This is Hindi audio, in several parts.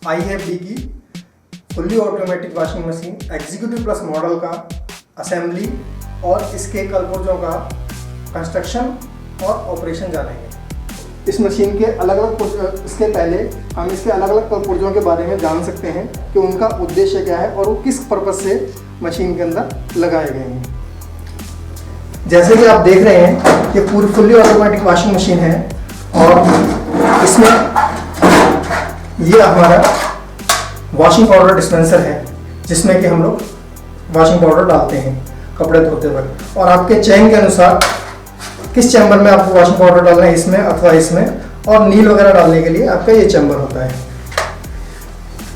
IFB की fully automatic washing machine executive plus model का असेंबली और इसके कलपुर्जों का कंस्ट्रक्शन और ऑपरेशन जानेंगे। इस मशीन के अलग अलग इसके पहले हम इसके अलग अलग कलपुर्जों के बारे में जान सकते हैं कि उनका उद्देश्य क्या है और वो किस पर्पज़ से मशीन के अंदर लगाए गए हैं। जैसे कि आप देख रहे हैं ये पूरी फुल्ली ऑटोमेटिक वॉशिंग मशीन है और इसमें ये हमारा वॉशिंग पाउडर डिस्पेंसर है जिसमें कि हम लोग वॉशिंग पाउडर डालते हैं कपड़े धोते वक्त, और आपके चयन के अनुसार किस चैम्बर में आपको वॉशिंग पाउडर डालना है, इसमें अथवा इसमें, और नील वगैरह डालने के लिए आपका ये चैम्बर होता है।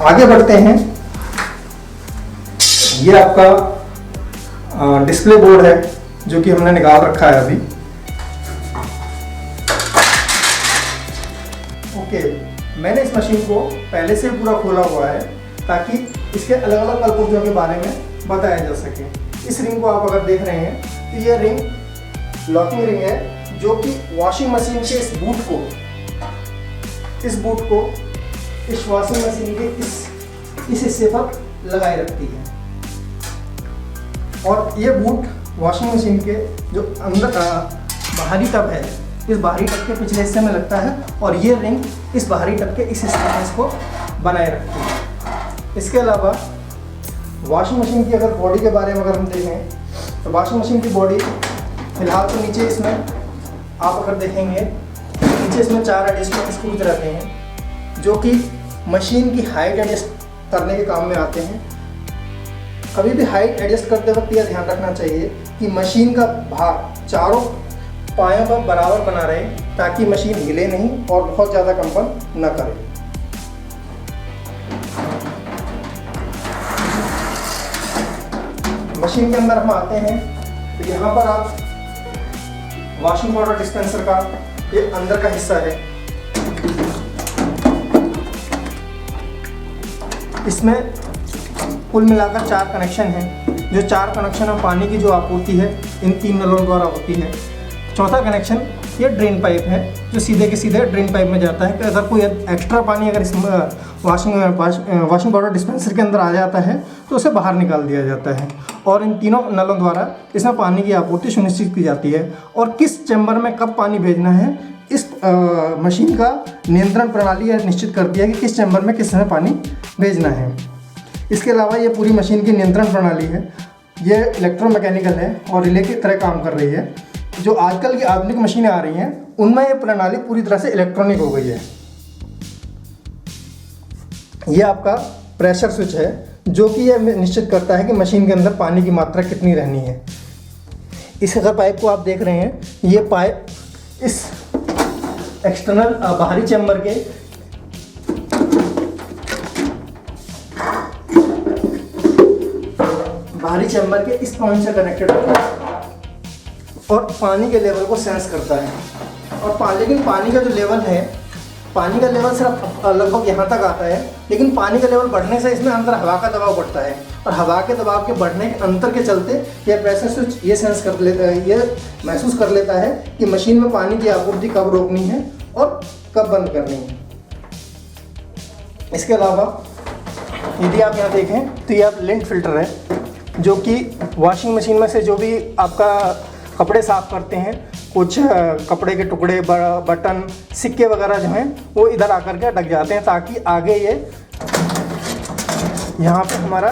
आगे बढ़ते हैं। ये आपका डिस्प्ले बोर्ड है जो कि हमने निकाल रखा है अभी। ओके, मैंने इस मशीन को पहले से पूरा खोला हुआ है ताकि इसके अलग अलग कलपुर्जों के बारे में बताया जा सके। इस रिंग को आप अगर देख रहे हैं तो ये रिंग लॉकिंग रिंग है जो कि वॉशिंग मशीन के इस बूट को इस वॉशिंग मशीन के इस हिस्से पर लगाए रखती है, और ये बूट वॉशिंग मशीन के जो अंदर बाहरी टब है, इस बाहरी टब के पिछले हिस्से में लगता है, और ये रिंग इस बाहरी टब के इस हिस्से में इसको बनाए रखती है। इसके अलावा वॉशिंग मशीन की अगर बॉडी के बारे में अगर हम देखें तो वॉशिंग मशीन की बॉडी फिलहाल तो नीचे इसमें आप अगर देखेंगे नीचे इसमें 4 एडजस्टमेंट स्क्रूज रहते हैं जो कि मशीन की हाइट एडजस्ट करने के काम में आते हैं। कभी भी हाइट एडजस्ट करते वक्त यह ध्यान रखना चाहिए कि मशीन का भार चारों पायों पर बराबर बना रहे ताकि मशीन हिले नहीं और बहुत ज़्यादा कंपन न करे। मशीन के अंदर हम आते हैं तो यहाँ पर आप वॉशिंग पाउडर डिस्पेंसर का ये अंदर का हिस्सा है। इसमें कुल मिलाकर 4 कनेक्शन हैं। जो 4 कनेक्शन है पानी की जो आपूर्ति है इन 3 नलों द्वारा होती है। चौथा कनेक्शन ये ड्रेन पाइप है जो सीधे के सीधे ड्रेन पाइप में जाता है कि अगर कोई एक्स्ट्रा पानी अगर इस वॉशिंग पाउडर डिस्पेंसर के अंदर आ जाता है तो उसे बाहर निकाल दिया जाता है, और इन तीनों नलों द्वारा इसमें पानी की आपूर्ति सुनिश्चित की जाती है। और किस चैम्बर में कब पानी भेजना है इस मशीन का नियंत्रण प्रणाली यह निश्चित करती है कि किस चैम्बर में किस समय पानी भेजना है। इसके अलावा ये पूरी मशीन की नियंत्रण प्रणाली है, ये इलेक्ट्रोमैकेनिकल है और रिले की तरह काम कर रही है। जो आजकल की आधुनिक मशीनें आ रही हैं उनमें ये प्रणाली पूरी तरह से इलेक्ट्रॉनिक हो गई है। ये आपका प्रेशर स्विच है जो कि यह निश्चित करता है कि मशीन के अंदर पानी की मात्रा कितनी रहनी है। इस अगर पाइप को आप देख रहे हैं, ये पाइप इस एक्सटर्नल बाहरी चैम्बर के इस पॉइंट से कनेक्टेड होता है और पानी के लेवल को सेंस करता है। और लेकिन पानी का जो लेवल है, पानी का लेवल सिर्फ लगभग यहाँ तक आता है, लेकिन पानी का लेवल बढ़ने से इसमें अंदर हवा का दबाव बढ़ता है, और हवा के दबाव के बढ़ने के अंतर के चलते यह प्रेशर स्विच ये सेंस कर लेता है, ये महसूस कर लेता है कि मशीन में पानी की आपूर्ति कब रोकनी है और कब बंद करनी है। इसके अलावा यदि आप यहाँ देखें तो ये आप लिंट फिल्टर है जो कि वॉशिंग मशीन में से जो भी आपका कपड़े साफ़ करते हैं, कुछ कपड़े के टुकड़े, बटन, सिक्के वगैरह जो हैं वो इधर आकर के अटक जाते हैं ताकि आगे ये यहाँ पे हमारा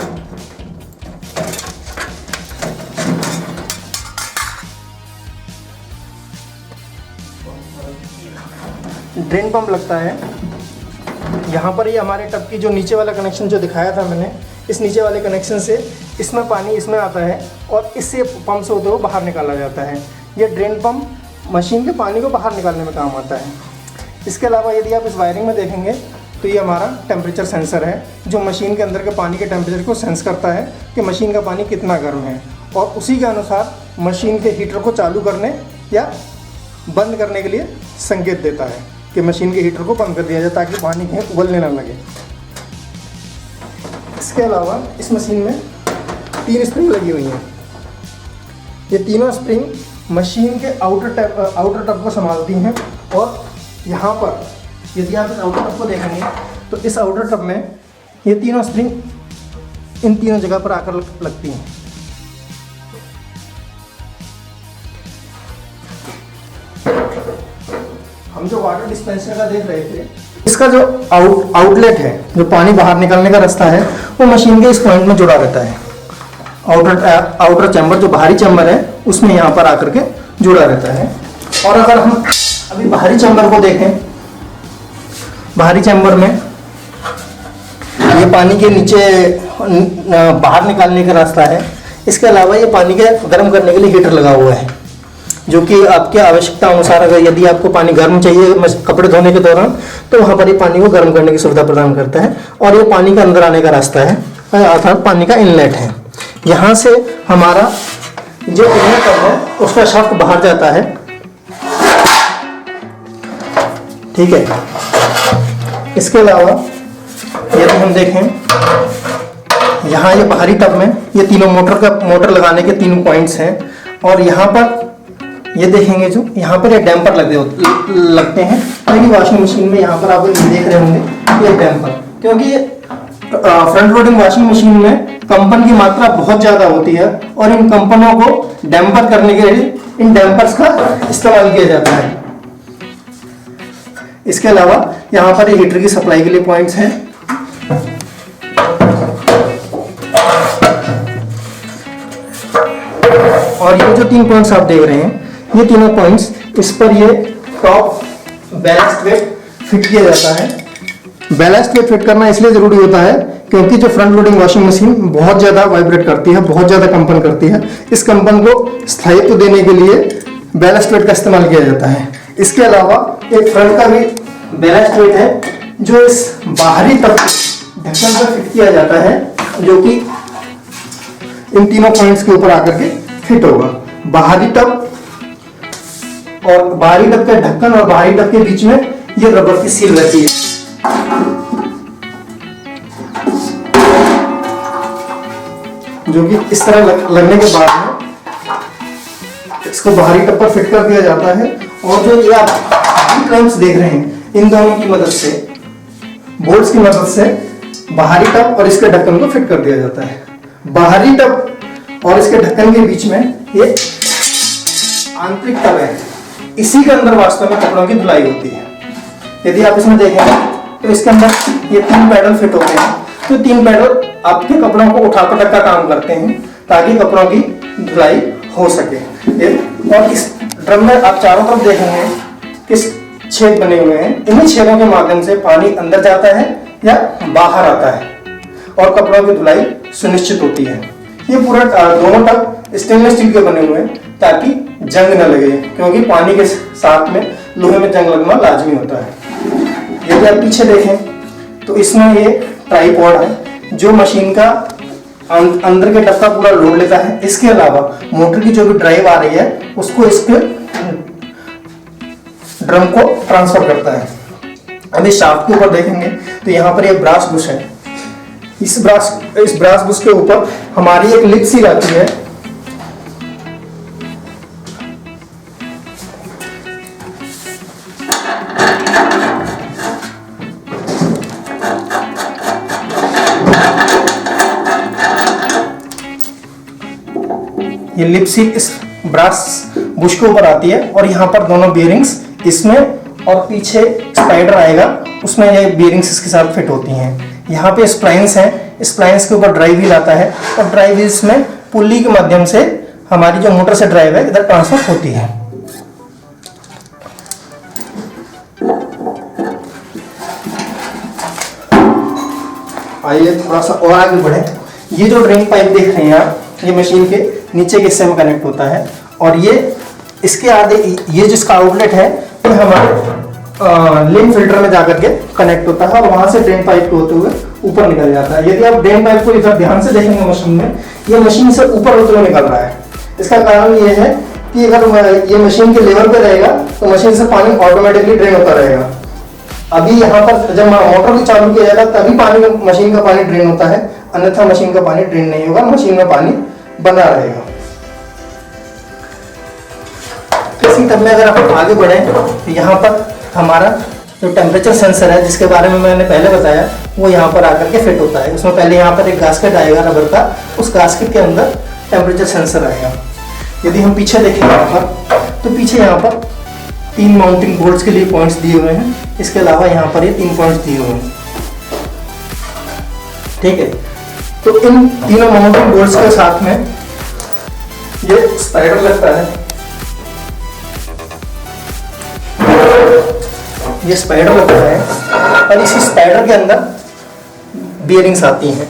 ड्रेन पंप लगता है। यहाँ पर ये हमारे टब की जो नीचे वाला कनेक्शन जो दिखाया था मैंने, इस नीचे वाले कनेक्शन से इसमें पानी इसमें आता है और इससे पंप से होते हुए बाहर निकाला जाता है। ये ड्रेन पंप मशीन के पानी को बाहर निकालने में काम आता है। इसके अलावा यदि आप इस वायरिंग में देखेंगे तो ये हमारा टेम्परेचर सेंसर है जो मशीन के अंदर के पानी के टेम्परेचर को सेंस करता है कि मशीन का पानी कितना गर्म है, और उसी के अनुसार मशीन के हीटर को चालू करने या बंद करने के लिए संकेत देता है कि मशीन के हीटर को बंद कर दिया जाए ताकि पानी कहीं उबलने ना लगे। इसके अलावा इस मशीन में 3 स्प्रिंग लगी हुई हैं। ये तीनों स्प्रिंग मशीन के आउटर टब को संभालती हैं, और यहाँ पर यदि आप इस आउटर टब को देखेंगे तो इस आउटर टब में ये तीनों स्प्रिंग इन तीनों जगह पर आकर लगती हैं। हम जो वाटर डिस्पेंसर का देख रहे थे, इसका जो आउटलेट है, जो पानी बाहर निकलने का रास्ता है, वो मशीन के इस पॉइंट में जुड़ा रहता है। आउटर चैम्बर जो बाहरी चैम्बर है उसमें यहाँ पर आकर के जुड़ा रहता है। और अगर हम अभी बाहरी चैम्बर को देखें, बाहरी चैम्बर में ये पानी के नीचे बाहर निकालने का रास्ता है। इसके अलावा ये पानी के गर्म करने के लिए हीटर लगा हुआ है, जो कि आपके आवश्यकता अनुसार अगर यदि आपको पानी गर्म चाहिए कपड़े धोने के दौरान, तो वहाँ पर ये पानी को गर्म करने की सुविधा प्रदान करता है। और ये पानी का अंदर आने का रास्ता है, अर्थात पानी का इनलेट है। यहाँ से हमारा जो इनलेट है उसका शाफ्ट बाहर जाता है, ठीक है। इसके अलावा यदि हम देखें, यहाँ ये बाहरी टब में ये तीनों मोटर लगाने के तीनों पॉइंट्स हैं। और यहाँ पर ये देखेंगे, जो यहाँ पर ये डैम्पर लगते हैं। यानी वॉशिंग मशीन में यहाँ पर आप देख रहे होंगे ये डैम्पर, क्योंकि फ्रंट लोडिंग वॉशिंग मशीन में कंपन की मात्रा बहुत ज़्यादा होती है और इन कंपनों को डैम्पर करने के लिए इन डैम्पर्स का इस्तेमाल किया जाता है। इसके अलावा यहाँ पर हीटर की सप्लाई के लिए पॉइंट्स हैं। और ये जो 3 पॉइंट्स आप देख रहे हैं, ये तीनों पॉइंट्स, इस पर ये टॉप बैलेस्ट वेट फिट किया जाता है। बैलेस्ट वेट फिट करना इसलिए जरूरी होता है क्योंकि जो फ्रंट लोडिंग वॉशिंग मशीन बहुत ज़्यादा वाइब्रेट करती है, बहुत ज़्यादा कंपन करती है। इस कंपन को स्थायित्व देने के लिए बैलेस्ट वेट का इस्तेमाल किया जाता है। इसके अलावा एक फ्रंट का भी बैलेस्ट वेट है, जो इस बाहरी टब ढक्कन पर फिट किया जाता है, जो कि इन तीनों पॉइंट्स के ऊपर आकर के फिट होगा। बाहरी टब और बाहरी टब के ढक्कन और बाहरी टब के बीच में ये रबर की सील रहती है, जो कि इस तरह लगने के बाद में इसको बाहरी टब पर फिट कर दिया जाता है। और जो ये आप क्लैंप्स देख रहे हैं, इन दोनों की मदद से, बोल्ट्स की मदद से बाहरी टब और इसके ढक्कन को फिट कर दिया जाता है। बाहरी टब और इसके ढक्कन के बीच में ये आंतरिक टब है, इसी के अंदर वास्तव में कपड़ों की धुलाई होती है। यदि आप इसमें देखेंगे तो इसके अंदर ये 3 पैडल फिट होते हैं। तो 3 पैडल आपके कपड़ों को उठा पटक का काम करते हैं ताकि कपड़ों की धुलाई हो सके। और इस ड्रम में आप चारों तरफ देखेंगे किस छेद बने हुए हैं, इन्हीं छेदों के माध्यम से पानी अंदर जाता है या बाहर आता है और कपड़ों की धुलाई सुनिश्चित होती है। ये पूरा दोनों टब स्टेनलेस स्टील के बने हुए हैं ताकि जंग न लगे, क्योंकि पानी के साथ में लोहे में जंग लगना लाजमी होता है। यदि आप पीछे देखें तो इसमें ये ट्राइपॉड है जो मशीन का अंदर के टब का पूरा लोड लेता है। इसके अलावा मोटर की जो भी ड्राइव आ रही है उसको इसके ड्रम को ट्रांसफर करता है। अब इस शाफ्ट के ऊपर देखेंगे तो यहाँ पर एक ब्रास बुश है। इस ब्रास बुश के ऊपर हमारी एक लिप सील आती है। ये लिप सील इस ब्रास बुश के ऊपर आती है और यहाँ पर दोनों बियरिंग्स इसमें और पीछे स्पाइडर आएगा, उसमें ये बियरिंग्स इसके साथ फिट होती हैं। यहाँ पे स्प्लाइंस हैं, स्प्लाइंस के ऊपर ड्राइव व्हील आता है और ड्राइव व्हील्स में पुल्ली के माध्यम से हमारी जो मोटर से ड्राइव है इधर ट्रांसफर होती है। आइए थोड़ा सा और आगे बढ़े। ये जो ड्रेन पाइप देख रहे हैं आप, ये मशीन के नीचे के हिस्से में कनेक्ट होता है और ये इसके आगे ये जिसका आउटलेट है ये हमारे लिम फिल्टर में जाकर के कनेक्ट होता है और वहां से ड्रेन पाइप को होते हुए ऊपर निकल जाता है। यदि आप ड्रेन पाइप को इधर ध्यान से देखेंगे मशीन में, ये मशीन से ऊपर होते हुए निकल रहा है। इसका कारण ये है कि अगर ये मशीन के लेवल पे रहेगा तो मशीन से पानी ऑटोमेटिकली ड्रेन होता रहेगा। अभी यहाँ पर जब मोटर भी चालू किया जाएगा तभी पानी मशीन का पानी ड्रेन होता है, अन्यथा मशीन का पानी ड्रेन नहीं होगा, मशीन में पानी बना रहेगा। इसी तरह में अगर आप आगे बढ़े तो यहाँ पर हमारा जो टेम्परेचर सेंसर है जिसके बारे में मैंने पहले बताया, वो यहाँ पर आकर के फिट होता है। उसमें पहले यहाँ पर एक गास्केट आएगा रबर का, उस गास्केट के अंदर टेम्परेचर सेंसर आएगा। यदि हम पीछे देखें यहाँ पर, तो पीछे यहाँ पर 3 माउंटिंग बोल्ट्स के लिए पॉइंट्स दिए हुए हैं। इसके अलावा यहाँ पर ये 3 पॉइंट्स दिए हुए हैं, ठीक है। तो इन तीनों माउंटिंग बोल्ट्स के साथ में ये स्पाइडर लगता है, ये स्पाइडर लगता है, और इसी स्पाइडर के अंदर बियरिंग्स आती हैं।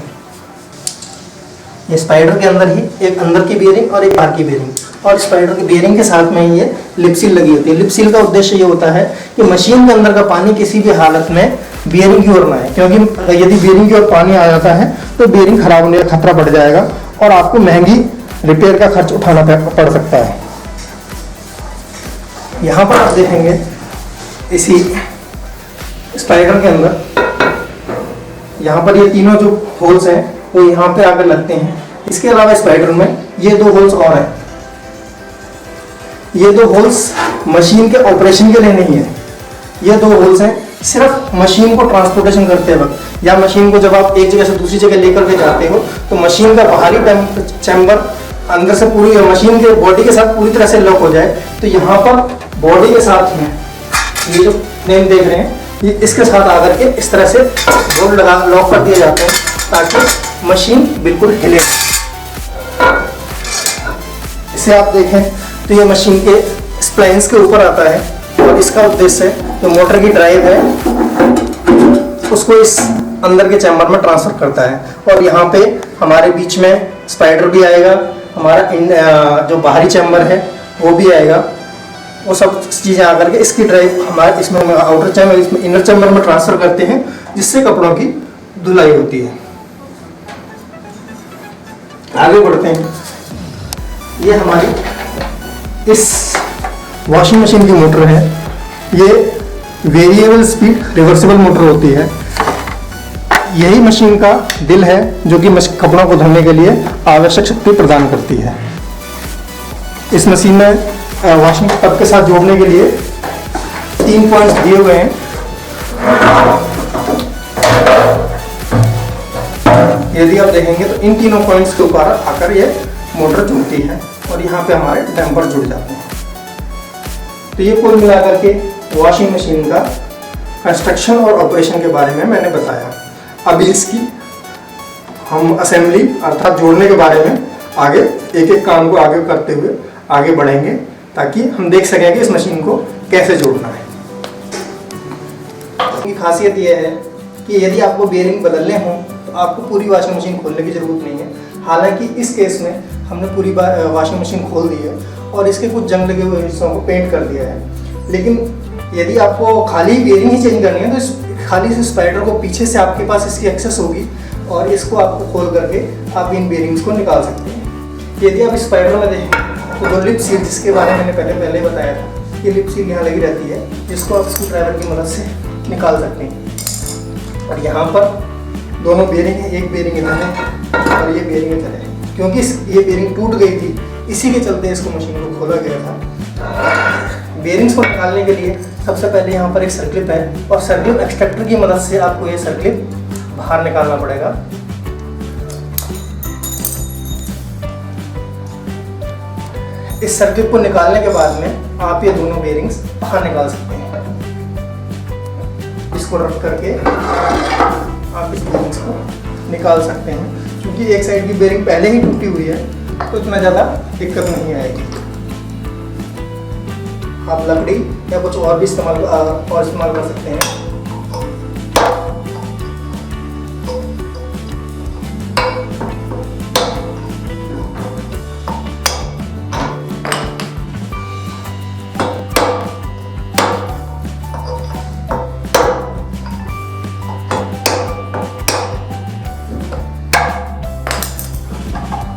ये स्पाइडर के अंदर ही एक अंदर की बियरिंग और एक बाहर की बियरिंग, और स्पाइडर की बियरिंग के साथ में ही ये लिप सील लगी होती है। लिप सील का उद्देश्य ये होता है कि मशीन के अंदर का पानी किसी भी हालत में बियरिंग की ओर ना आए, क्योंकि यदि बियरिंग की ओर पानी आ जाता है तो बियरिंग खराब होने का खतरा बढ़ जाएगा और आपको महंगी रिपेयर का खर्च उठाना पड़ सकता है। यहाँ पर आप देखेंगे इसी स्पाइडर के अंदर यहाँ पर ये तीनों जो होल्स हैं वो यहाँ पे आकर लगते हैं। इसके अलावा स्पाइडर में ये 2 होल्स और हैं। ये 2 होल्स मशीन के ऑपरेशन के लिए नहीं है, ये 2 होल्स हैं सिर्फ मशीन को ट्रांसपोर्टेशन करते वक्त, या मशीन को जब आप एक जगह से दूसरी जगह लेकर के जाते हो तो मशीन का बाहरी चैम्बर अंदर से पूरी मशीन के बॉडी के साथ पूरी तरह से लॉक हो जाए। तो यहाँ पर बॉडी के साथ में ये जो फ्रेम देख रहे हैं, ये इसके साथ आकर के इस तरह से बोल्ट लगा लॉक कर दिए जाते हैं ताकि मशीन बिल्कुल हिले। इसे आप देखें तो ये मशीन के स्प्लाइंस के ऊपर आता है, और इसका उद्देश्य जो मोटर की ड्राइव है उसको इस अंदर के चैम्बर में ट्रांसफर करता है। और यहाँ पे हमारे बीच में स्पाइडर भी आएगा, हमारा जो बाहरी चैम्बर है वो भी आएगा। वो सब चीज़ें आकर के इसकी ड्राइव हमारे इसमें आउटर चैम्बर, इसमें इनर चैम्बर में ट्रांसफर करते हैं, जिससे कपड़ों की धुलाई होती है। आगे बढ़ते हैं। ये हमारी इस वॉशिंग मशीन की मोटर है। ये वेरिएबल स्पीड रिवर्सिबल मोटर होती है। यही मशीन का दिल है जो कि कपड़ों को धोने के लिए आवश्यक शक्ति प्रदान करती है। इस मशीन में वॉशिंग टब के साथ जोड़ने के लिए 3 पॉइंट्स दिए हुए हैं। यदि आप देखेंगे तो इन तीनों पॉइंट्स के ऊपर आकर ये मोटर जुड़ती है और यहाँ पे हमारे डैम्पर जुड़ जाते हैं। तो ये कुल मिलाकर के वॉशिंग मशीन का कंस्ट्रक्शन और ऑपरेशन के बारे में मैंने बताया। अभी इसकी हम असेंबली अर्थात जोड़ने के बारे में आगे एक एक काम को आगे करते हुए आगे बढ़ेंगे, ताकि हम देख सकें कि इस मशीन को कैसे जोड़ना है। की खासियत यह है कि यदि आपको बेयरिंग बदलने हों तो आपको पूरी वॉशिंग मशीन खोलने की ज़रूरत नहीं है। हालांकि इस केस में हमने पूरी वॉशिंग मशीन खोल दी है और इसके कुछ जंग लगे हुए हिस्सों को पेंट कर दिया है। लेकिन यदि आपको खाली बेयरिंग ही चेंज करनी है तो खाली इस स्पाइडर को पीछे से आपके पास इसकी एक्सेस होगी और इसको आपको खोल करके आप इन बेयरिंग्स को निकाल सकते हैं। यदि आप इस स्पाइडर में देखें तो जो लिप सील जिसके बारे में मैंने पहले बताया था, ये लिप सील यहाँ लगी रहती है, जिसको आप स्क्रू ड्राइवर की मदद से निकाल सकते हैं। और यहाँ पर दोनों बेयरिंग है, एक बेयरिंग इधर है और ये बेयरिंग इधर है। क्योंकि ये बेयरिंग टूट गई थी, इसी के चलते इसको मशीन को खोला गया था। बेयरिंग्स को निकालने के लिए सबसे पहले यहाँ पर एक सर्क्लिप है और सर्क्लिप एक्सट्रैक्टर की मदद से आपको ये सर्क्लिप बाहर निकालना पड़ेगा। इस सर्क्लिप को निकालने के बाद में आप ये दोनों बेयरिंग्स बाहर निकाल सकते हैं। इसको रख करके आप इस बेयरिंग्स को निकाल सकते हैं। क्योंकि एक साइड की बेयरिंग पहले ही टूटी हुई है तो इतना ज़्यादा दिक्कत नहीं आएगी। आप लकड़ी या कुछ और भी इस्तेमाल कर सकते हैं।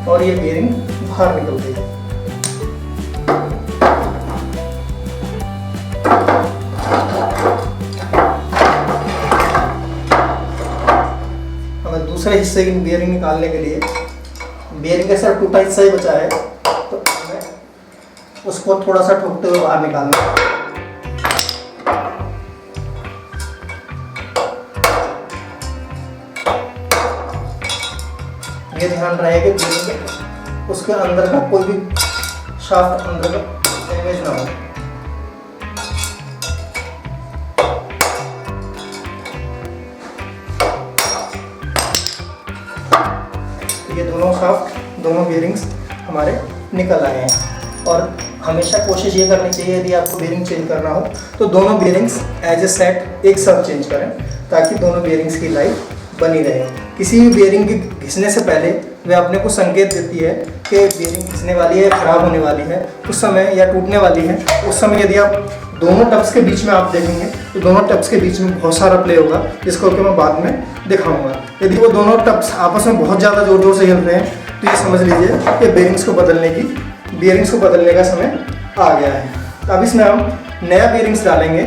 और ये बेयरिंग बाहर निकल गई। हमें दूसरे हिस्से की बेयरिंग निकालने के लिए बेयरिंग का सिर्फ टूटा हिस्सा ही बचा है, तो हमें उसको थोड़ा सा ठोकते हुए बाहर निकालना है। ये ध्यान रहे कि बेरिंग उसके अंदर का कोई भी शाफ्ट अंदर का डैमेज ना हो। ये दोनों शाफ्ट, दोनों बेरिंग्स हमारे निकल आए हैं। और हमेशा कोशिश ये करनी चाहिए यदि आपको बेरिंग चेंज करना हो तो दोनों बेरिंग्स एज ए सेट एक साथ चेंज करें, ताकि दोनों बेरिंग्स की लाइफ बनी रहे। किसी भी बेरिंग के घिसने से पहले वह अपने को संकेत देती है कि बेरिंग घिसने वाली है, खराब होने वाली है उस समय, या टूटने वाली है उस समय। यदि आप दोनों टब्स के बीच में आप देखेंगे तो दोनों टब्स के बीच में बहुत सारा प्ले होगा, जिसको कि मैं बाद में दिखाऊंगा। यदि वो दोनों टब्स आपस में बहुत ज़्यादा ज़ोर ज़ोर से हिल रहे हैं तो ये समझ लीजिए कि बेरिंग्स को बदलने का समय आ गया है। तो अब इसमें हम नया बेरिंग्स डालेंगे।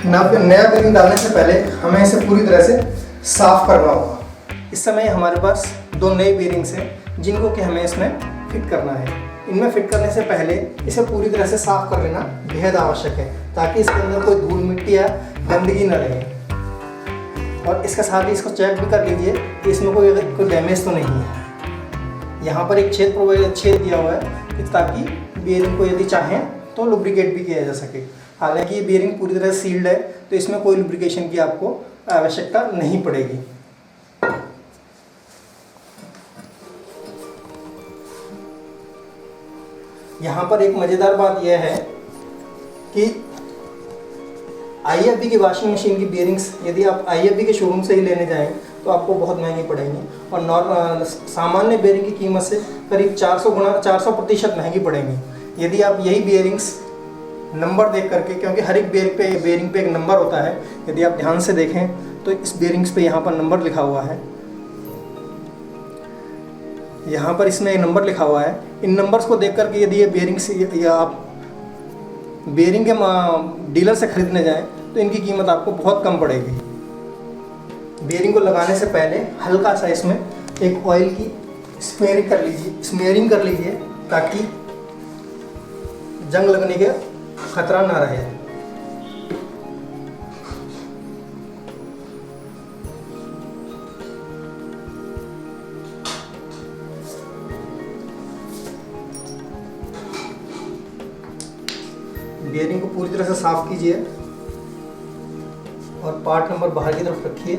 नया बेरिंग डालने से पहले हमें इसे पूरी तरह से साफ करना होगा। इस समय हमारे पास दो नए बेरिंग्स हैं जिनको कि हमें इसमें फिट करना है। इनमें फिट करने से पहले इसे पूरी तरह से साफ कर लेना बेहद आवश्यक है, ताकि इसके अंदर कोई धूल मिट्टी या गंदगी न रहे। और इसके साथ ही इसको चेक भी कर लीजिए कि इसमें कोई डैमेज तो नहीं है। यहाँ पर एक छेद दिया हुआ है ताकि बेरिंग को यदि चाहें तो लुब्रिकेट भी किया जा सके। हालांकि ये बेरिंग पूरी तरह सील्ड है तो इसमें कोई लुब्रिकेशन की आपको आवश्यकता नहीं पड़ेगी। यहाँ पर एक मज़ेदार बात यह है कि IFB की वॉशिंग मशीन की बेरिंग्स यदि आप IFB के शोरूम से ही लेने जाएं तो आपको बहुत महंगी पड़ेंगी, और सामान्य बेरिंग की कीमत से करीब 400% महंगी पड़ेंगी। यदि आप यही बेरिंग्स नंबर देख करके, क्योंकि हर एक बेरिंग पे एक नंबर होता है, यदि आप ध्यान से देखें तो इस बेरिंग्स पे यहाँ पर नंबर लिखा हुआ है। यहाँ पर इसमें एक नंबर लिखा हुआ है। इन नंबर्स को देख करके यदि ये बेरिंग्स या आप बेरिंग के डीलर से खरीदने जाएं तो इनकी कीमत आपको बहुत कम पड़ेगी। बेरिंग को लगाने से पहले हल्का सा इसमें एक ऑयल की स्मेयरिंग कर लीजिए ताकि जंग लगने का खतरा ना रहे। बेरिंग को पूरी तरह से साफ कीजिए और पार्ट नंबर बाहर की तरफ रखिए।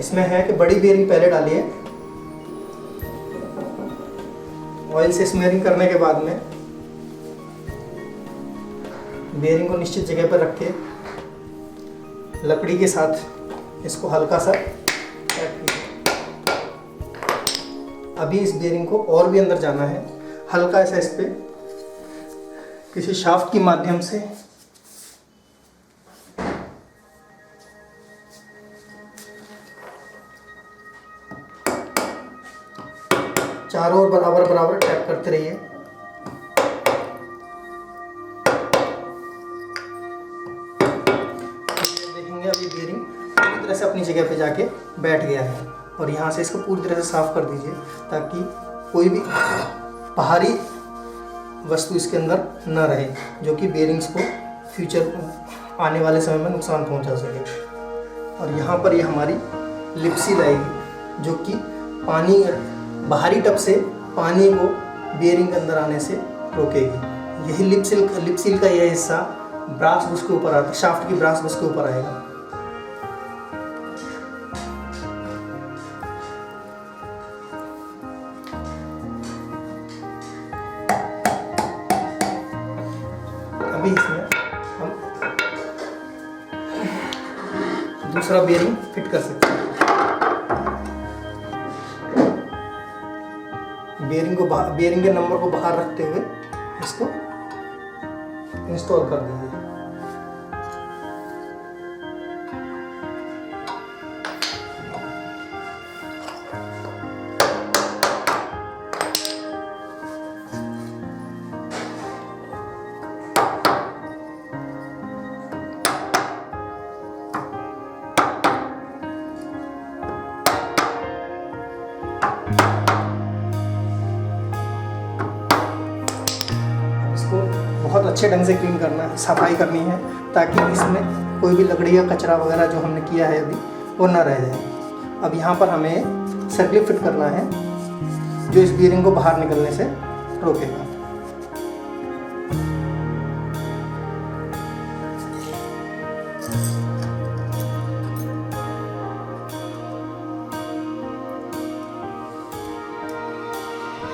इसमें है कि बड़ी बेरिंग पहले डालिए, ऑयल से स्मेयरिंग करने के बाद में बेरिंग को निश्चित जगह पर रखिए, लकड़ी के साथ इसको हल्का सा टाइट कीजिए। अभी इस बेरिंग को और भी अंदर जाना है, हल्का सा इस पे किसी शाफ्ट के माध्यम से चारों ओर बराबर टैप करते रहिए। देखेंगे अभी बेरिंग पूरी तरह से अपनी जगह पे जाके बैठ गया है, और यहाँ से इसको पूरी तरह से साफ कर दीजिए ताकि कोई भी बाहरी वस्तु इसके अंदर न रहे जो कि बेरिंग्स को फ्यूचर आने वाले समय में नुकसान पहुंचा सके। और यहाँ पर ये हमारी लिप सील आएगी जो कि पानी बाहरी टब से पानी को बेरिंग के अंदर आने से रोकेगी। यही लिप सील का यह हिस्सा ब्रास बुश के ऊपर आता, शाफ्ट की ब्रास बुश के ऊपर आएगा। अभी इसमें हम दूसरा बेरिंग फिट कर सकते हैं। बेरिंग के नंबर को बाहर रखते हुए इसको इंस्टॉल कर दीजिए। बहुत अच्छे ढंग से क्लीन करना है, सफाई करनी है, ताकि इसमें कोई भी लकड़ी या कचरा वगैरह जो हमने किया है अभी वो ना रह जाए। अब यहाँ पर हमें सर्कलिप फिट करना है जो इस बीयरिंग को बाहर निकलने से रोकेगा।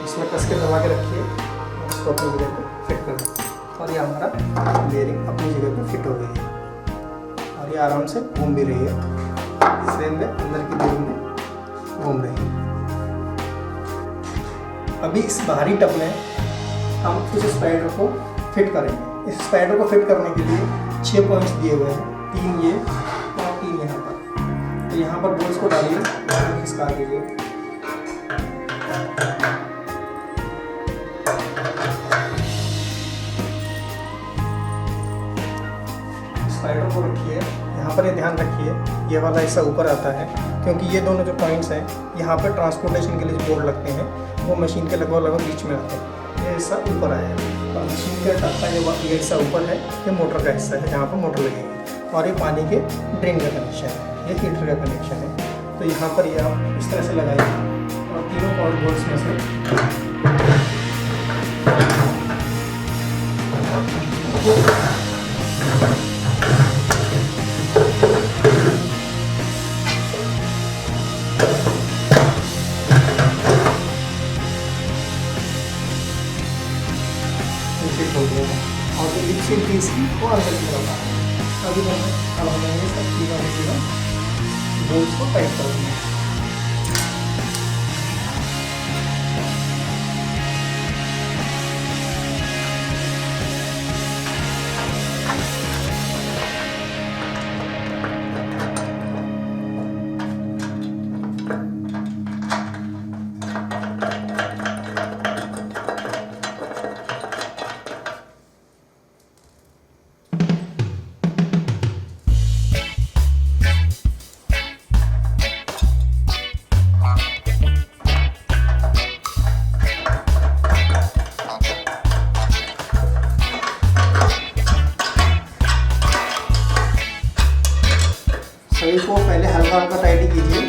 इसमें कस के दबा के रखिए, इसको अपनी जगह पे फिट कर दो और ये हमारा बीयरिंग अपनी जगह पे फिट हो गई है और ये आराम से घूम भी रही है, फ्रेम में अंदर की बीयरिंग में घूम रही है। अभी इस बाहरी टब में हम इस स्पाइडर को फिट करेंगे। इस स्पाइडर को फिट करने के लिए 6 पॉइंट्स दिए हुए हैं, 3 ये और 3 यहाँ पर। तो यहाँ पर बोल्स को डालिए, खिसका दीजिए। स्पाइडर को रखिए, यहाँ पर ये ध्यान रखिए ये वाला हिस्सा ऊपर आता है, क्योंकि ये दोनों जो पॉइंट्स हैं यहाँ पर ट्रांसपोर्टेशन के लिए जो बोर्ड लगते हैं वो मशीन के लगभग बीच में आते हैं। ये हिस्सा ऊपर आया है और मशीन के टप का ये हिस्सा ऊपर है, ये मोटर का हिस्सा है जहाँ पर मोटर लगेगी और ये पानी के ड्रेन का कनेक्शन है, ये हीटर का कनेक्शन है। तो यहाँ पर ये आप इस तरह से लगाइए और तीनों पावर बोर्ड्स में से और जो लिपसिल पीस की वो अंदर की तरफ आ रहा है। अब हमें ये सब चीज़ों बोल्स को टाइट कर देंगे। सभी को पहले हल्का हल्का टाइट कीजिए।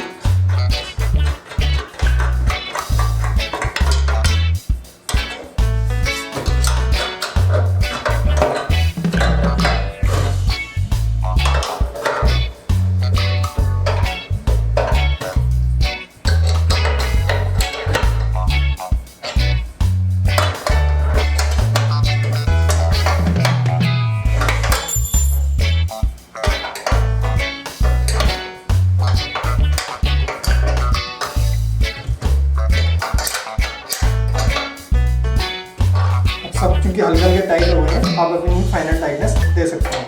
सब चूंकि हल्के हल्के टाइट हो गए हैं, आप अपनी फाइनल टाइटनेस दे सकते हैं।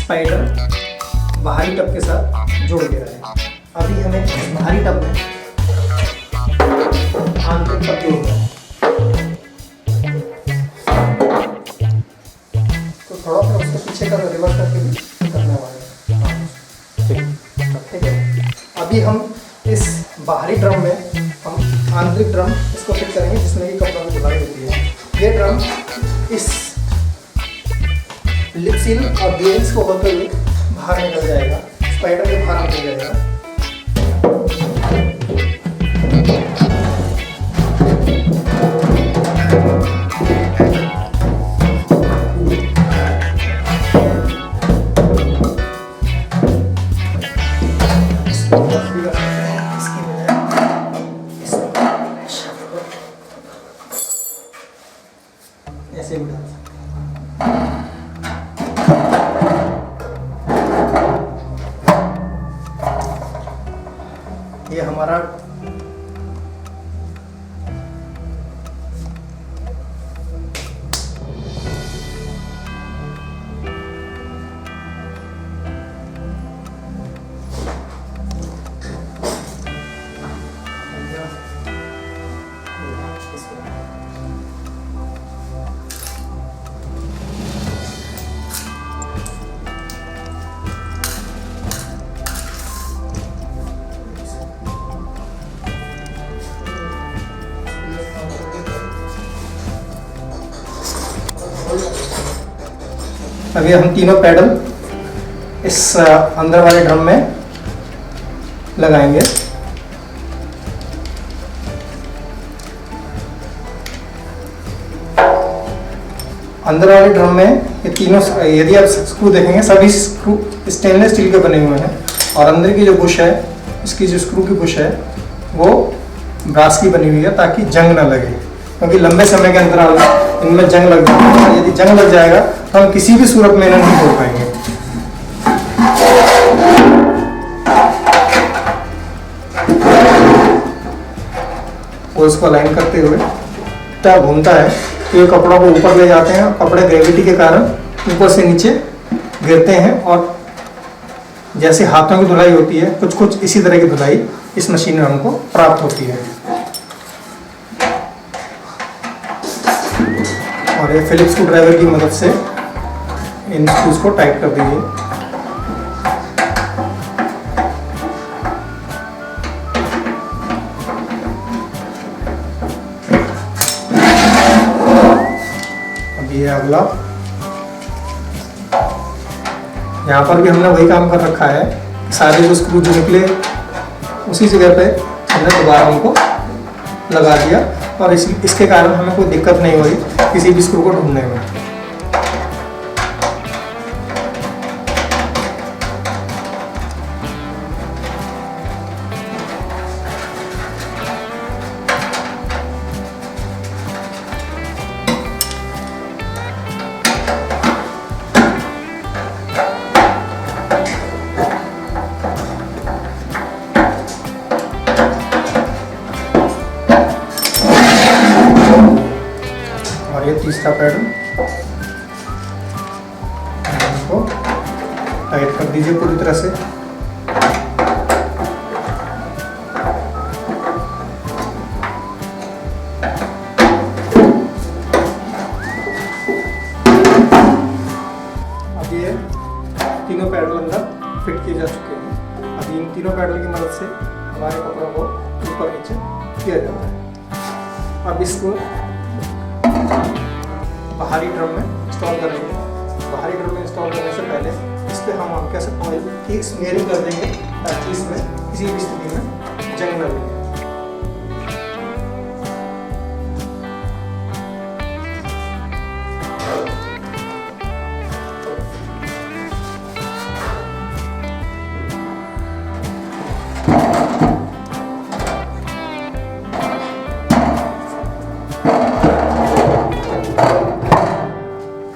स्पाइडर बाहरी टब के साथ जुड़ गया है। अभी हमें इस बाहरी टब में आंतरिक टब जोड़ना है। तो थोड़ा सा उसके पीछे का रिवर्स करके भी करने वाले हैं। ठीक है। अभी हम इस बाहरी ड्रम में हम आंतरिक ड्रम इसको फिट करेंगे, जिसमें कि कपड़ों की धुलाई होती है। ये ड्रम इस लिपसिल और बीयरिंग्स को होते हुए बाहर निकल जाएगा, स्पाइडर के बाहर निकल जाएगा। ऐसे भी डाल सकते हैं। ये हमारा अभी हम तीनों पैडल इस अंदर वाले ड्रम में लगाएंगे। अंदर वाले ड्रम में ये तीनों, यदि आप स्क्रू देखेंगे सभी स्क्रू स्टेनलेस स्टील के बने हुए हैं, और अंदर की जो बुश है, इसकी जो स्क्रू की बुश है वो ब्रास की बनी हुई है ताकि जंग ना लगे, क्योंकि लंबे समय के अंतराल में इनमें जंग लग जाता है। यदि जंग लग जाएगा तो हम किसी भी सूरत में इन्हें नहीं तोड़ पाएंगे। और इसको अलाइन करते हुए तब घूमता है तो ये कपड़ों को ऊपर ले जाते हैं, कपड़े ग्रेविटी के कारण ऊपर से नीचे गिरते हैं, और जैसे हाथों की धुलाई होती है कुछ कुछ इसी तरह की धुलाई इस मशीन में हमको प्राप्त होती है। और ये फिलिप्स स्क्रू ड्राइवर की मदद से इन स्क्रूज को टाइट कर दीजिए। अब ये अगला, यहाँ पर भी हमने वही काम कर रखा है, सारे जो स्क्रू जो निकले उसी जगह पे हमने दोबारा उनको लगा दिया, और इसके कारण हमें कोई दिक्कत नहीं हुई किसी भी स्क्रू को ढूंढने में। और ये तीसरा पैडल इसको टाइट कर दीजिए पूरी तरह से। अब ये तीनों पैडल अंदर फिट किए जा चुके हैं। अब इन तीनों पैडल की मदद से हमारे कपड़ों को ऊपर नीचे किया जाता है। अब इसको बाहरी ड्रम में इंस्टॉल करेंगे। बाहरी ड्रम में इंस्टॉल करने से पहले इस पर हम कैसे ऑयल की स्मेयरिंग कर देंगे ताकि इसमें किसी भी स्थिति में जंग न लगे।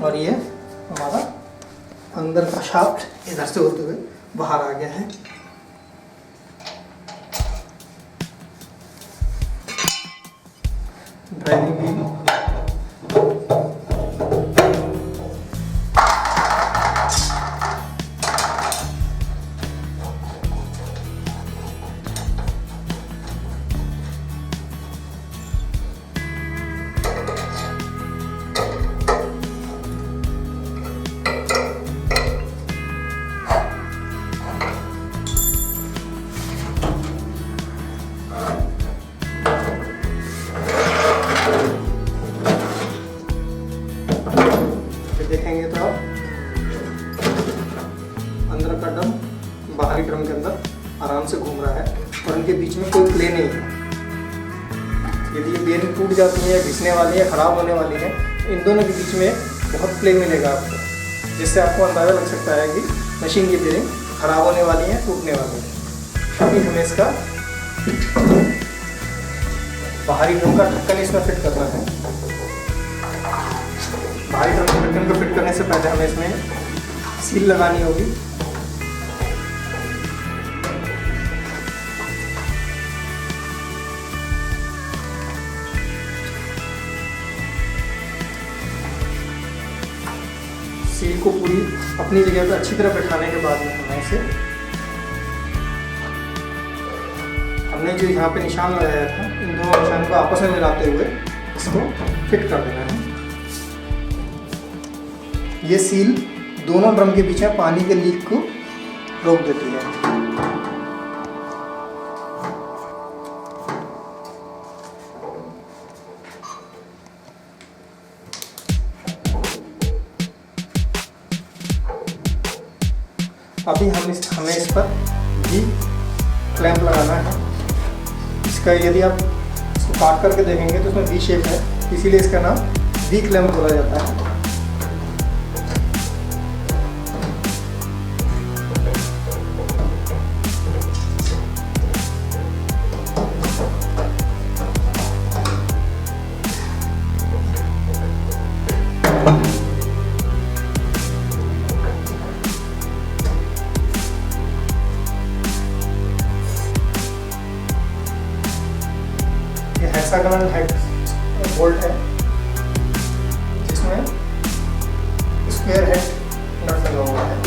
और ये हमारा अंदर का शाफ्ट इधर से होते हुए बाहर आ गया है। ड्राइविंग व्हील, देखेंगे तो आप अंदर का ड्रम बाहरी ड्रम के अंदर आराम से घूम रहा है और उनके बीच में कोई प्ले नहीं है। यदि ये बेरिंग टूट जाती है या घिसने वाली है, खराब होने वाली है, इन दोनों के बीच में बहुत प्ले मिलेगा आपको, जिससे आपको अंदाज़ा लग सकता है कि मशीन की बेरिंग खराब होने वाली है, टूटने वाली है। अभी हमें इसका बाहरी ड्रम का ढक्कन इसमें फिट करना है। बाहरी ड्रम के ढक्कन को फिट करने से पहले हमें इसमें सील लगानी होगी। सील को पूरी अपनी जगह पर अच्छी तरह बैठाने के बाद में हमने जो यहाँ पे निशान लगाया था, इन दोनों निशान को आपस में मिलाते हुए इसको फिट कर देना है। ये सील दोनों ड्रम के बीच में पानी के लीक को रोक देती है। अभी हमें इस पर वी क्लैंप लगाना है। इसका यदि आप इसको काट करके देखेंगे तो इसमें वी शेप है, इसीलिए इसका नाम वी क्लैंप बोला जाता है। हेक्सागोनल हेड बोल्ट है जिसमें स्क्वायर हेड नट लगा हुआ है।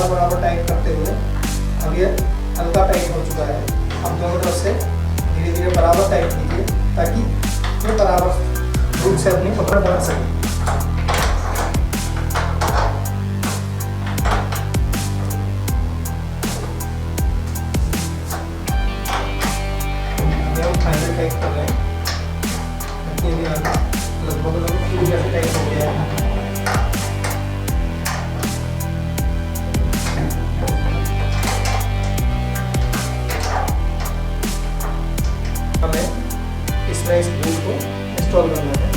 बराबर टाइट करते हुए अब ये हल्का टाइट हो चुका है। अब दोनों तरफ से धीरे धीरे बराबर टाइट कीजिए ताकि ये बराबर रूप से अपनी पकड़ बना सके। फाइनल टाइट कर रहे हैं, लगभग टाइट हो गया है। हमें इसमें इस ग्लू को इंस्टॉल करना है।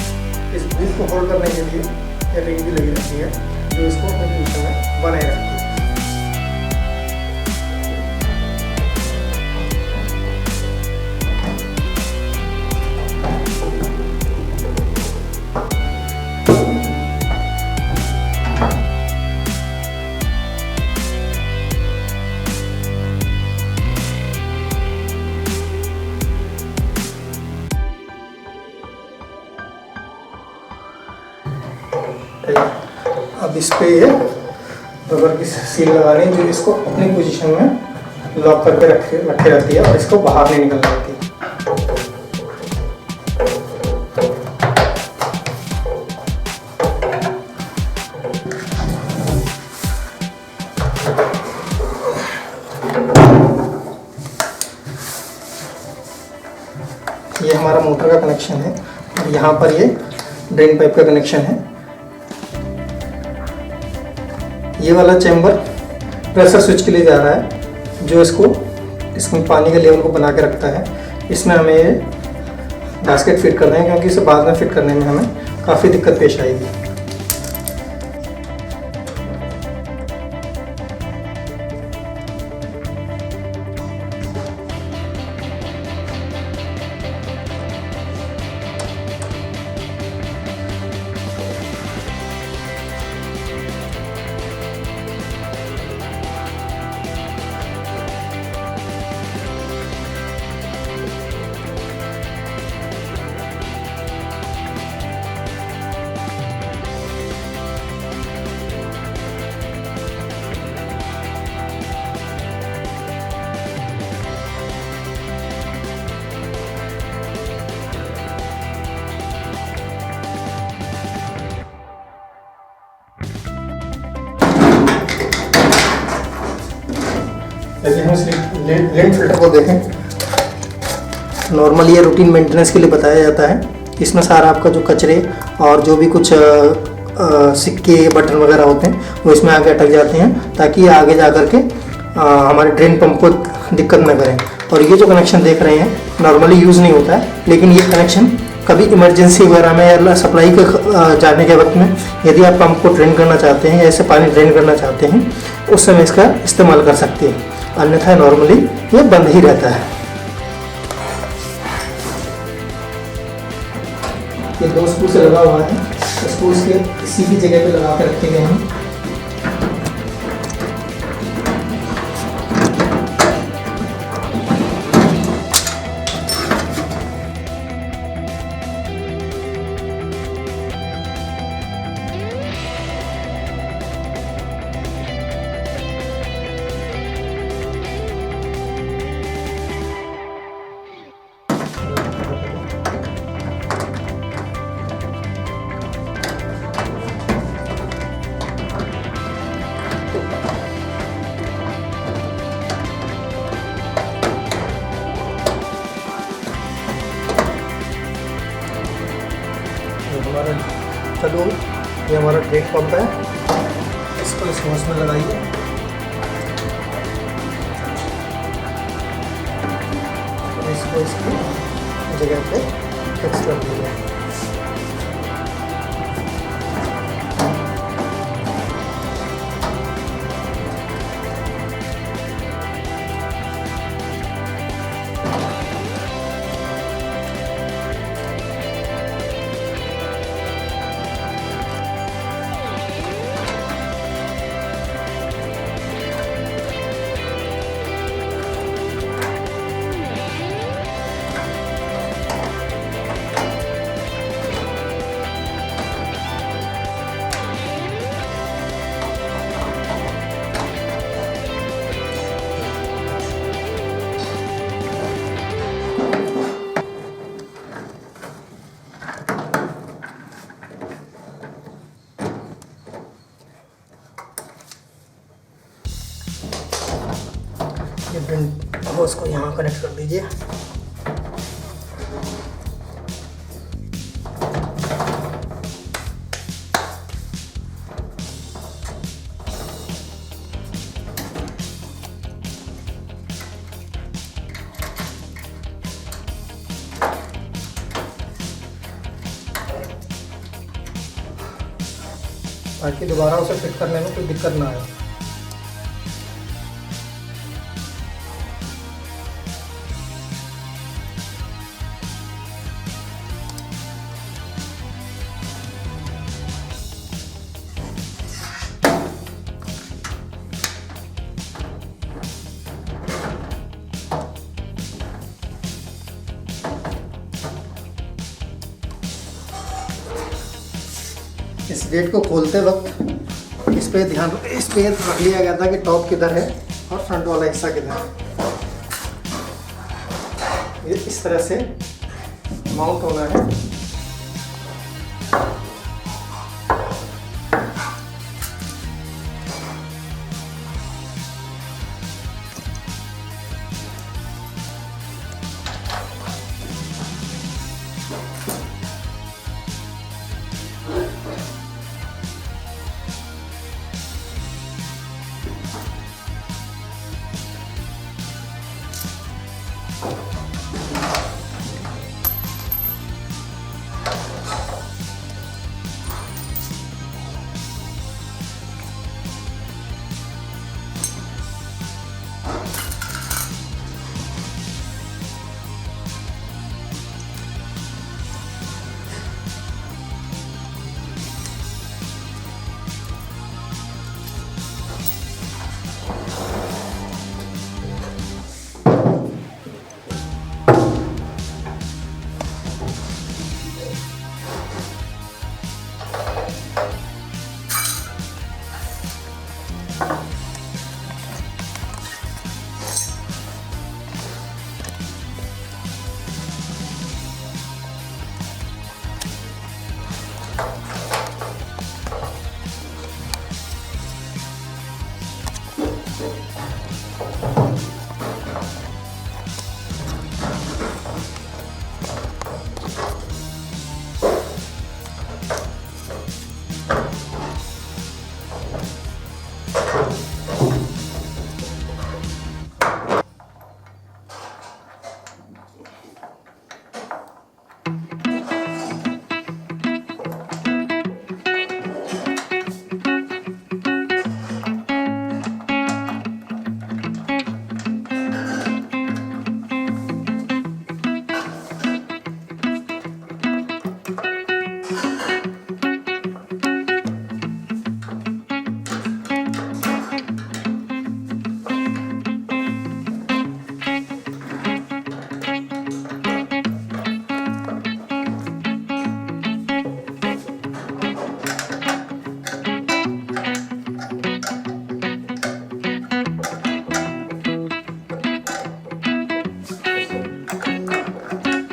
इस ग्लू को होल्ड करने के लिए रिंग भी लगी रहती है जो इसको अपने पोजीशन में बनाए रखती है। अब इस पे ये रबर की सील लगानी जो इसको अपनी पोजीशन में लॉक करके रखे रहती है और इसको बाहर नहीं निकलने देती। ये हमारा मोटर का कनेक्शन है और यहाँ पर ये ड्रेन पाइप का कनेक्शन है। ये वाला चैम्बर प्रेशर स्विच के लिए जा रहा है जो इसमें पानी के लेवल को बना के रखता है। इसमें हमें ये बास्केट फिट करना है क्योंकि इसे बाद में फिट करने में हमें काफ़ी दिक्कत पेश आएगी। यदि हम इस लिंट फिल्टर को देखें, नॉर्मली ये रूटीन मेंटेनेंस के लिए बताया जाता है। इसमें सारा आपका जो कचरे और जो भी कुछ सिक्के बटन वगैरह होते हैं वो इसमें आगे अटक जाते हैं ताकि ये आगे जा कर के हमारे ड्रेन पंप को दिक्कत न करें। और ये जो कनेक्शन देख रहे हैं नॉर्मली यूज़ नहीं होता है, लेकिन ये कनेक्शन कभी इमरजेंसी वगैरह में या सप्लाई के जाने के वक्त में यदि आप पंप को ड्रेन करना चाहते हैं या ऐसे पानी ड्रेन करना चाहते हैं उस समय इसका इस्तेमाल कर सकते हैं, अन्यथा नॉर्मली ये बंद ही रहता है। ये 2 स्क्रू से लगा हुआ है, स्क्रूज के किसी भी जगह पे लगा के रखे गए हैं। हमारा ड्रेन पंप है, इसको इस होस में लगाइए। इसको इसकी जगह पे फिक्स कर दीजिए। ये ड्रिल होस को यहाँ कनेक्ट कर दीजिए। ताकि दोबारा उसे फिट करने में कोई दिक्कत ना आए। इस गेट को खोलते वक्त इस पे रख लिया गया था कि टॉप किधर है और फ्रंट वाला हिस्सा किधर है। ये इस तरह से माउंट होना है।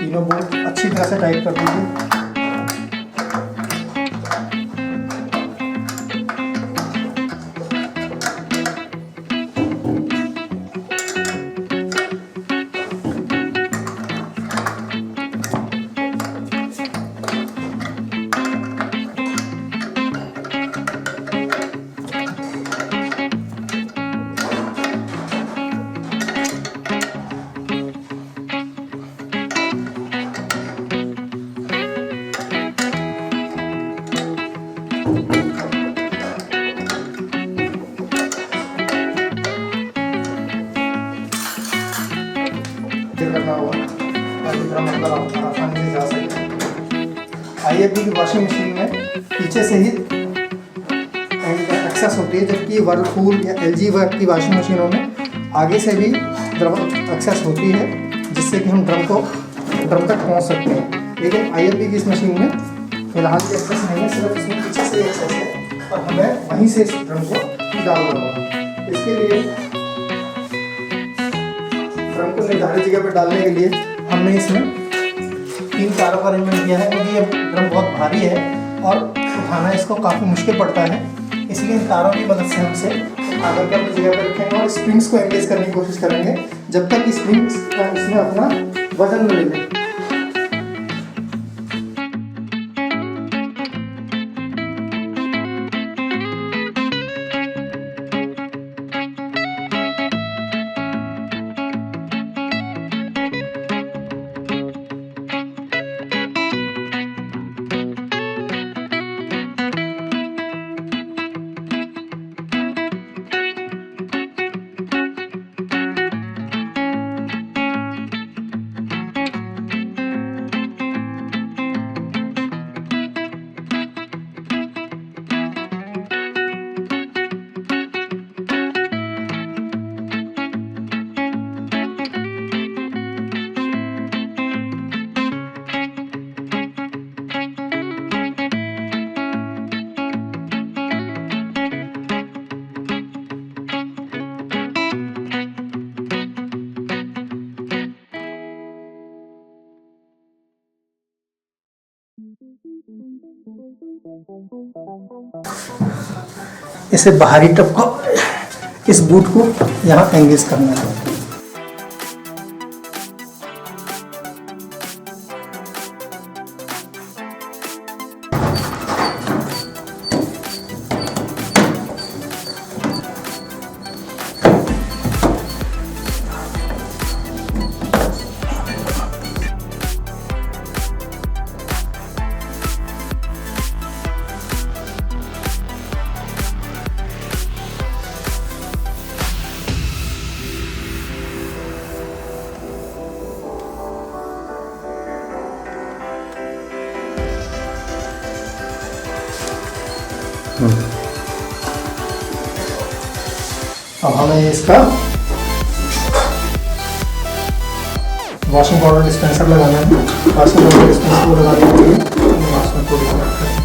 तीनों बोल्ट अच्छी तरह से टाइट कर दीजिए। करना होगा ताकि ड्रम अंदर आसानी से जा सके। IFB की वॉशिंग मशीन में पीछे से ही एक्सेस होती है, जबकि वर्लपूल या LG की वॉशिंग मशीनों में आगे से भी ड्रम एक्सेस होती है, जिससे कि हम ड्रम तक पहुंच सकते हैं। लेकिन IFB की इस मशीन में फिलहाल ये एक्सेस नहीं है, सिर्फ इसमें पीछे से एक्सेस है और हमें वहीं से इस ड्रम को डालना होगा। इसके लिए ड्रम को निर्धारित जगह पर डालने के लिए हमने इसमें 3 तारों का अरेंजमेंट किया है, क्योंकि ये ड्रम बहुत भारी है और उठाना इसको काफ़ी मुश्किल पड़ता है। इसलिए इन तारों की मदद से हमसे आगे के अपनी जगह पर रखेंगे और स्प्रिंग्स को एंगेज करने की कोशिश करेंगे जब तक कि स्प्रिंग्स इसमें अपना वजन न ले लें। इसे बाहरी टप को, इस बूट को यहाँ एंगेज करना है। अब हमें इसका वॉशिंग पाउडर डिस्पेंसर लगाना है। वॉशिंग पाउडर डिस्पेंसर को लगाने के लिए वॉशिंग पाउडर लगाते हैं।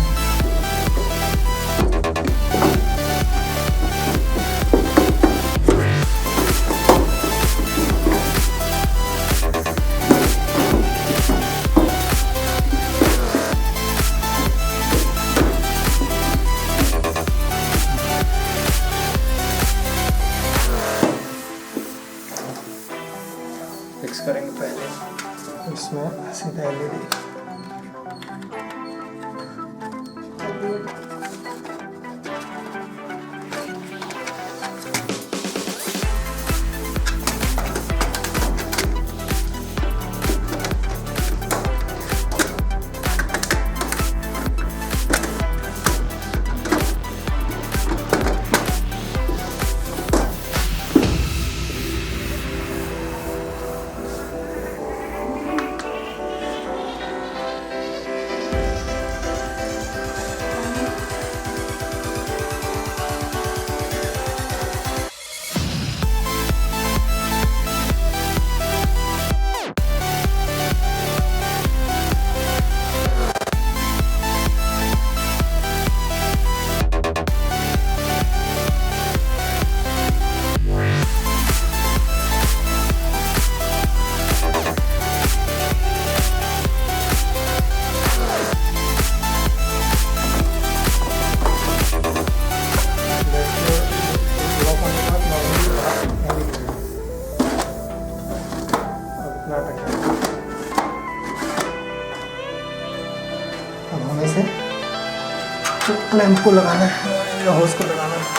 फिक्स करेंगे पहले इसमें सीधा LED। अब हमें इसे क्लैंप को लगाना है या होस को लगाना है।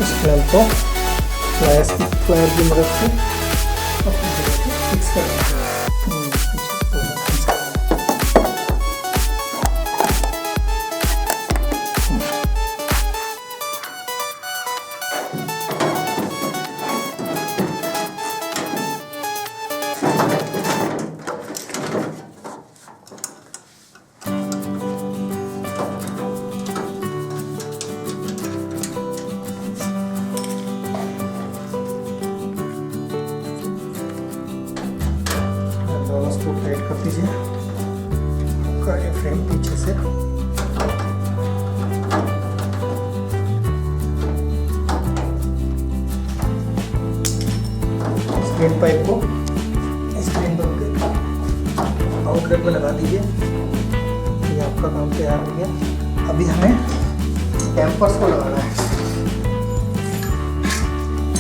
इस फ्लैम को फ्लायर की मदद से अपनी जगह पे फिक्स कर देंगे। इसको टाइट कर दीजिए, आपका ये फ्रेम पीछे से स्क्रीन पाइप को स्क्रीन पर आउटलेट में लगा दीजिए। ये आपका काम तैयार हो गया। अभी हमें टेम्पर्स को लगाना है,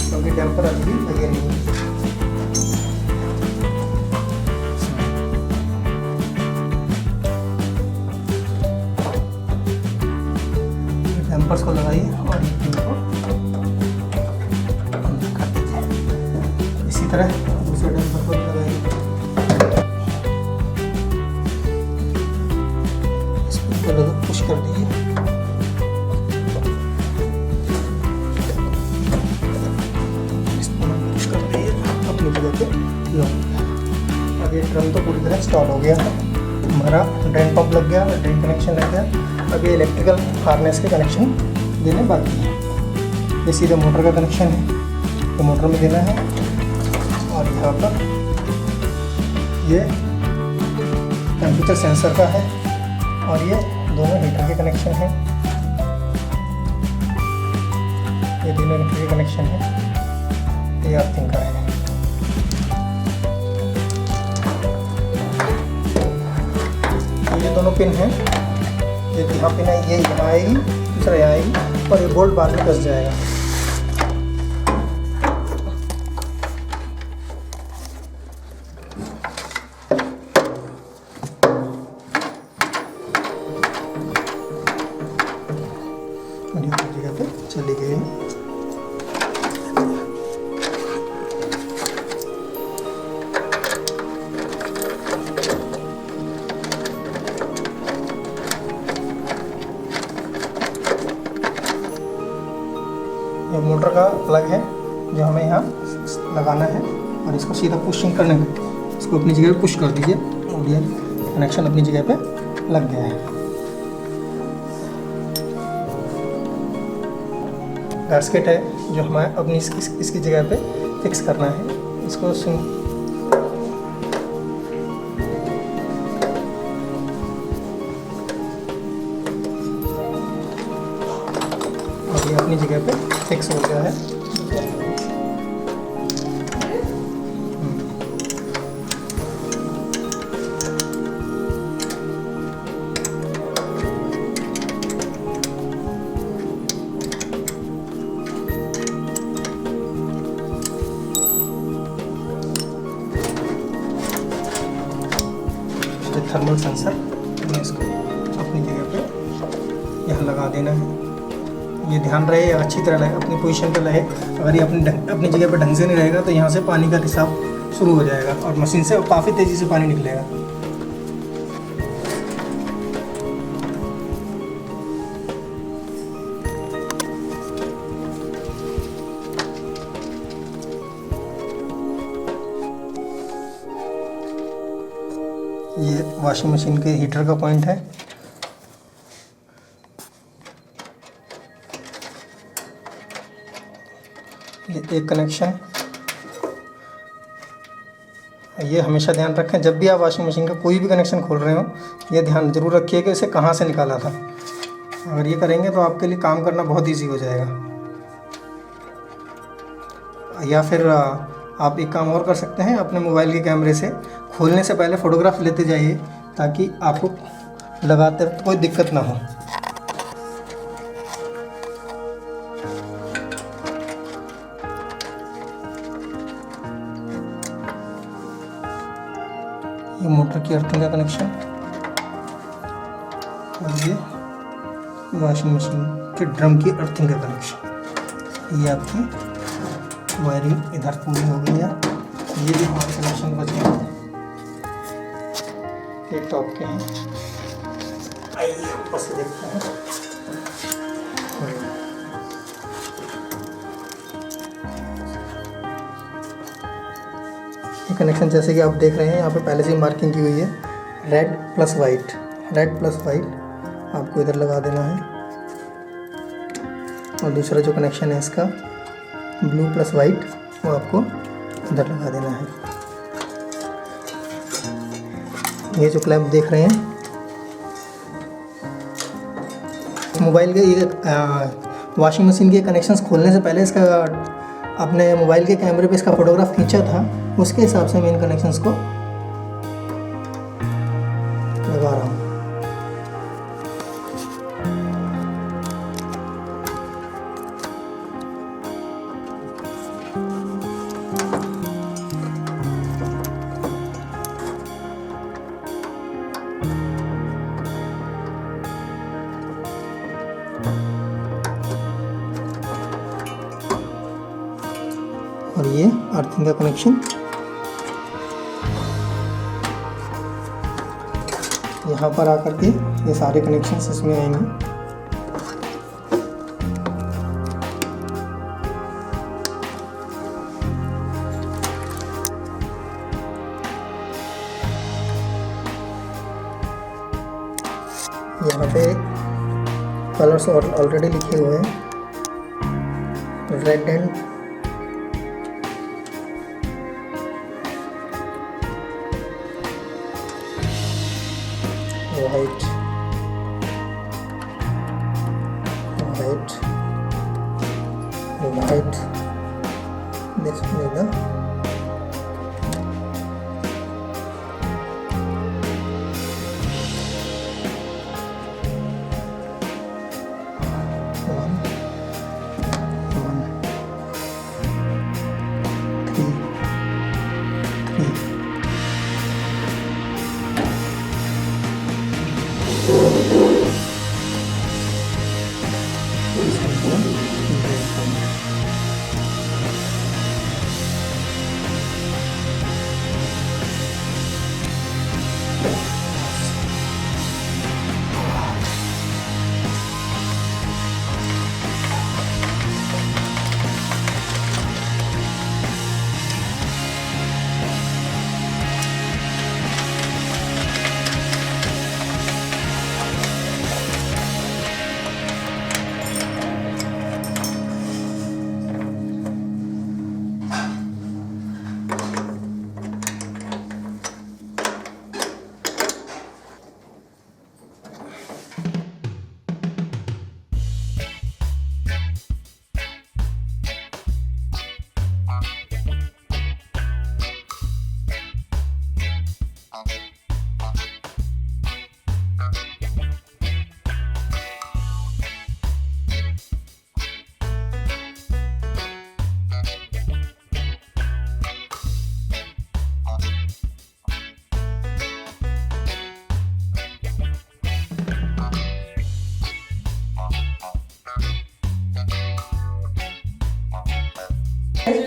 क्योंकि टेम्पर अभी भी लगे नहीं है। टेम्पर्स को लगाइए और ये पिन को अंदर कर दीजिए। इसी तरह दूसरे टेम्पर को लगाइए। इस पिन को लगा पुश कर दीजिए। इस पिन को पुश कर दीजिए, अपनी जगह पे लॉक। अब ये ड्रम तो पूरी तरह इंस्टॉल हो गया है। हमारा ड्रेन पंप लग गया, ड्रेन कनेक्शन लग गया। अब ये इलेक्ट्रिकल हार्नेस के कनेक्शन देने बाकी है। ये सीधा मोटर का कनेक्शन है, तो मोटर में देना है। और यहाँ पर ये टेम्परेचर सेंसर का है, और ये दोनों हीटर के कनेक्शन है। ये दोनों हीटर के कनेक्शन है, ये अर्थिंग का है। ये दोनों पिन हैं, ये यहाँ पिन है, ये यहाँ आएगी, दूसरा यहाँ आएगी, और ये बोल्ट बाद में कस जाएगा। जगह पे चली गई है। ये मोटर का प्लग है जो हमें यहाँ लगाना है, और इसको सीधा पुशिंग करने का, इसको अपनी जगह पे पुश कर दीजिए, और ये कनेक्शन अपनी जगह पे लग गया है। गैस्केट है जो हमें अपनी इसकी जगह पे फिक्स करना है। इसको अपनी जगह पे फिक्स हो गया है। थर्मल सेंसर, इसको अपनी जगह पे यहाँ लगा देना है। ये ध्यान रहे अच्छी तरह रहे, अपनी पोजीशन पे रहे। अगर ये अपनी जगह पे ढंग से नहीं रहेगा तो यहाँ से पानी का रिसाव शुरू हो जाएगा और मशीन से काफ़ी तेज़ी से पानी निकलेगा। ये वॉशिंग मशीन के हीटर का पॉइंट है। ये एक कनेक्शन। ये हमेशा ध्यान रखें, जब भी आप वॉशिंग मशीन का कोई भी कनेक्शन खोल रहे हो, ये ध्यान जरूर रखिए कि इसे कहाँ से निकाला था। अगर ये करेंगे तो आपके लिए काम करना बहुत ईजी हो जाएगा। या फिर आप एक काम और कर सकते हैं, अपने मोबाइल के कैमरे से खोलने से पहले फ़ोटोग्राफ लेते जाइए, ताकि आपको लगाते वक्त कोई दिक्कत ना हो। ये मोटर की अर्थिंग का कनेक्शन, और ये वॉशिंग मशीन के ड्रम की अर्थिंग का कनेक्शन। ये आपकी वायरिंग इधर पूरी हो गई है। ये भी हमारे कनेक्शन बच गए हैं, ये टॉप के हैं। आइए ऊपर से देखते हैं। ये कनेक्शन जैसे कि आप देख रहे हैं यहाँ पे पहले से ही मार्किंग की हुई है, red plus white. Red plus white आपको इधर लगा देना है, और दूसरा जो कनेक्शन है इसका ब्लू प्लस वाइट वो आपको इधर लगा देना है। ये जो क्लैंप देख रहे हैं मोबाइल के, ये वॉशिंग मशीन के कनेक्शंस खोलने से पहले इसका अपने मोबाइल के कैमरे पे इसका फोटोग्राफ खींचा था, उसके हिसाब से मैं इन कनेक्शंस को लगा रहा हूँ। और ये अर्थिंग का कनेक्शन यहाँ पर आकर के ये सारे कनेक्शंस इसमें आएंगे। यहाँ पे कलर्स ऑलरेडी लिखे हुए हैं, red and white, white, white. This will be the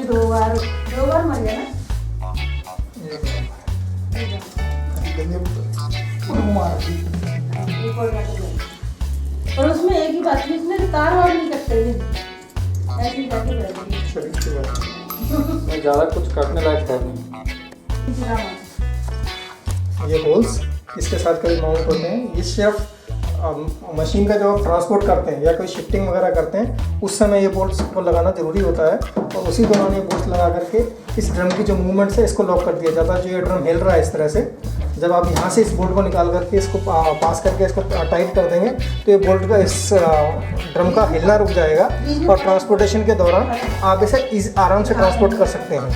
दो बार मर गया ना। और उसमें एक ही बात थी, इसमें तार वार नहीं कटते ऐसी जाके मैं ज़्यादा कुछ करने लायक है नहीं। ये होल्स इसके साथ कभी माउंट होते हैं। ये सिर्फ मशीन का जब आप ट्रांसपोर्ट करते हैं या कोई शिफ्टिंग वगैरह करते हैं उस समय ये बोल्ट्स को लगाना ज़रूरी होता है, और उसी दौरान ये बोल्ट्स लगा करके इस ड्रम की जो मूवमेंट है इसको लॉक कर दिया जाता है। जो ये ड्रम हिल रहा है इस तरह से, जब आप यहाँ से इस बोल्ट को निकाल करके इसको पास करके इसको टाइट कर देंगे तो ये बोल्ट का इस ड्रम का हिलना रुक जाएगा, और ट्रांसपोर्टेशन के दौरान आप इसे आराम से ट्रांसपोर्ट कर सकते हैं।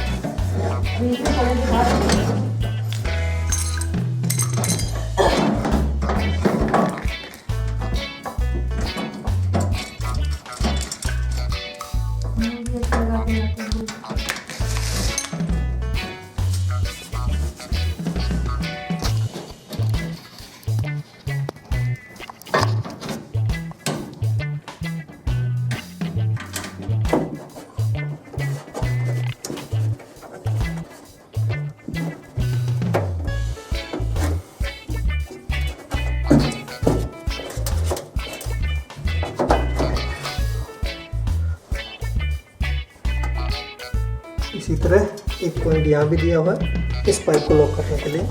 इसी तरह एक पॉइंट यहाँ भी दिया हुआ है इस पाइप को लॉक करने के लिए।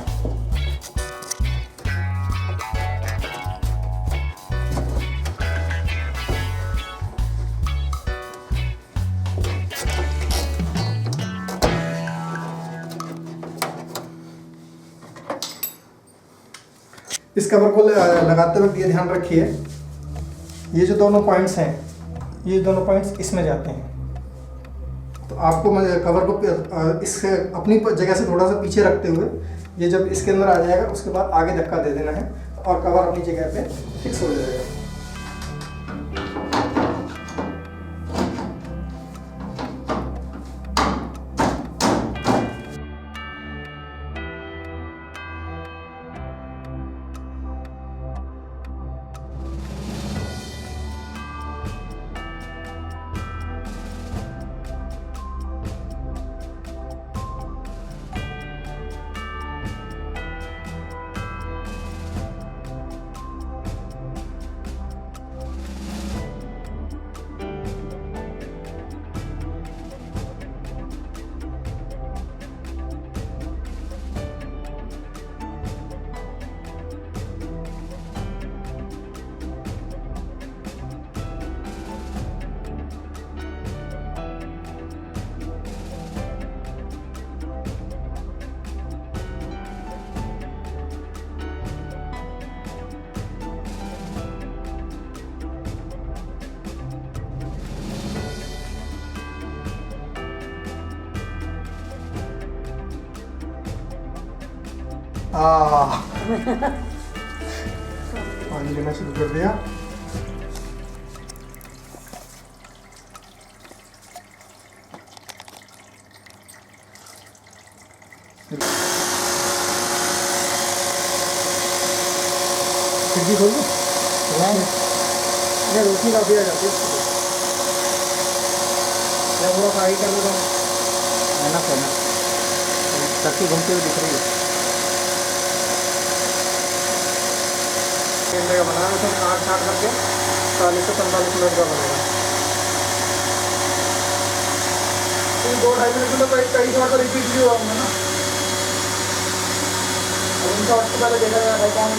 इस कवर को लगाते वक्त ये ध्यान रखिए, ये जो दोनों पॉइंट्स हैं, ये दोनों पॉइंट्स इसमें जाते हैं, तो आपको कवर को इससे अपनी जगह से थोड़ा सा पीछे रखते हुए ये जब इसके अंदर आ जाएगा उसके बाद आगे धक्का दे देना है और कवर अपनी जगह पे फिक्स हो जाएगा। पानी लेना शुरू कर दिया। खिड़की खोल दो, रोशनी काफी आ जाती है, पूरा फ्राई कर दूँगा है ना, चक्की घूमती हुई दिख रही है। का बनाना उसमें काट छाट करके 40 से 45 मिनट का बनेगा। 2-2.5 मिनट में कई शॉट का रिपीट भी हुआ ना। अब उनका पहले देखा जाएगा कौन